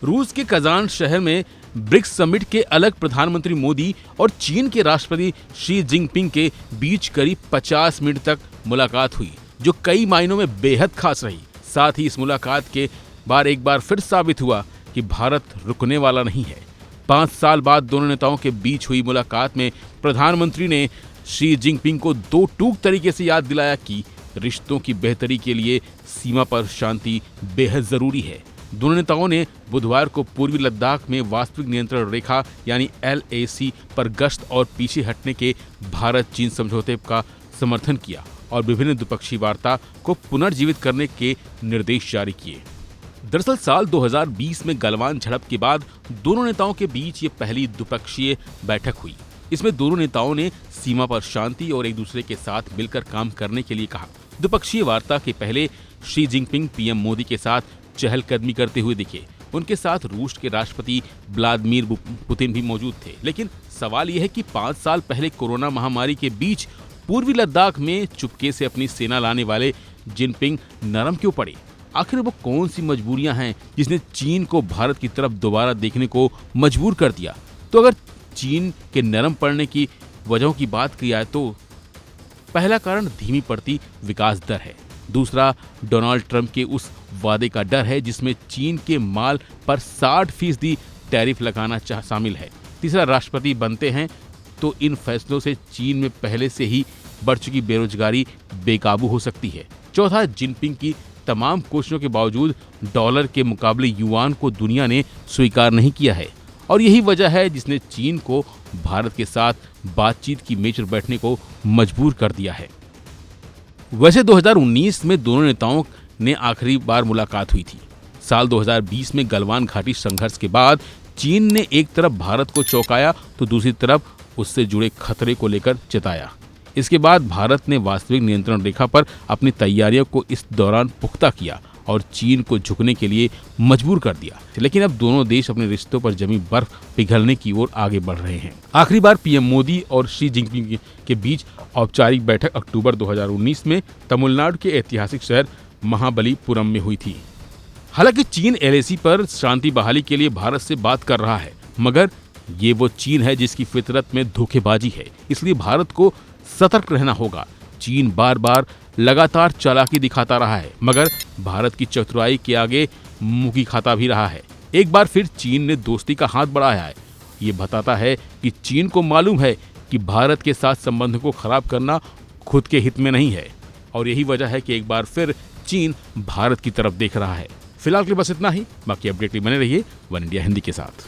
रूस के कजान शहर में ब्रिक्स समिट के अलग प्रधानमंत्री मोदी और चीन के राष्ट्रपति शी जिनपिंग के बीच करीब 50 मिनट तक मुलाकात हुई, जो कई मायनों में बेहद खास रही। साथ ही इस मुलाकात के बाद एक बार फिर साबित हुआ कि भारत रुकने वाला नहीं है। 5 साल बाद दोनों नेताओं के बीच हुई मुलाकात में प्रधानमंत्री ने शी जिनपिंग को दो टूक तरीके से याद दिलाया कि रिश्तों की बेहतरी के लिए सीमा पर शांति बेहद जरूरी है। दोनों नेताओं ने बुधवार को पूर्वी लद्दाख में वास्तविक नियंत्रण रेखा यानी LAC पर गश्त और पीछे हटने के भारत चीन समझौते का समर्थन किया और विभिन्न द्विपक्षीय वार्ता को पुनर्जीवित करने के निर्देश जारी किए। दरअसल साल 2020 में गलवान झड़प के बाद दोनों नेताओं के बीच ये पहली द्विपक्षीय बैठक हुई। इसमें दोनों नेताओं ने सीमा पर शांति और एक दूसरे के साथ मिलकर काम करने के लिए कहा। द्विपक्षीय वार्ता के पहले शी जिनपिंग PM मोदी के साथ चहलकदमी करते हुए दिखे। उनके साथ रूस के राष्ट्रपति व्लादिमीर पुतिन भी मौजूद थे। लेकिन सवाल यह है कि 5 साल पहले कोरोना महामारी के बीच पूर्वी लद्दाख में चुपके से अपनी सेना लाने वाले जिनपिंग नरम क्यों पड़े? आखिर वो कौन सी मजबूरियां हैं जिसने चीन को भारत की तरफ दोबारा देखने को मजबूर कर दिया? तो अगर चीन के नरम पड़ने की वजहों की बात की जाए तो पहला कारण धीमी पड़ती विकास दर है। दूसरा डोनाल्ड ट्रंप के उस वादे का डर है जिसमें चीन के माल पर 60% टैरिफ लगाना शामिल है। तीसरा राष्ट्रपति बनते हैं तो इन फैसलों से चीन में पहले से ही बढ़ चुकी बेरोजगारी बेकाबू हो सकती है। चौथा जिनपिंग की तमाम कोशिशों के बावजूद डॉलर के मुकाबले युआन को दुनिया ने स्वीकार नहीं किया है और यही वजह है जिसने चीन को भारत के साथ बातचीत की मेज पर बैठने को मजबूर कर दिया है। वैसे 2019 में दोनों नेताओं ने आखिरी बार मुलाकात हुई थी। साल 2020 में गलवान घाटी संघर्ष के बाद चीन ने एक तरफ भारत को चौंकाया तो दूसरी तरफ उससे जुड़े खतरे को लेकर चेताया। इसके बाद भारत ने वास्तविक नियंत्रण रेखा पर अपनी तैयारियों को इस दौरान पुख्ता किया और चीन को झुकने के लिए मजबूर कर दिया। लेकिन अब दोनों देश अपने रिश्तों पर जमी बर्फ पिघलने की ओर आगे बढ़ रहे हैं। आखिरी बार PM मोदी और शी जिनपिंग के बीच औपचारिक बैठक अक्टूबर 2019 में तमिलनाडु के ऐतिहासिक शहर महाबलीपुरम में हुई थी। हालांकि चीन LAC पर शांति बहाली के लिए भारत से बात कर रहा है, मगर ये वो चीन है जिसकी फितरत में धोखेबाजी है। इसलिए भारत को सतर्क रहना होगा। चीन बार बार लगातार चालाकी दिखाता रहा है, मगर भारत की चतुराई के आगे मुंह खाता भी रहा है। एक बार फिर चीन ने दोस्ती का हाथ बढ़ाया है। ये बताता है कि चीन को मालूम है कि भारत के साथ संबंध को खराब करना खुद के हित में नहीं है और यही वजह है कि एक बार फिर चीन भारत की तरफ देख रहा है। फिलहाल के लिए बस इतना ही। बाकी अपडेट बने रहिए वन इंडिया हिंदी के साथ।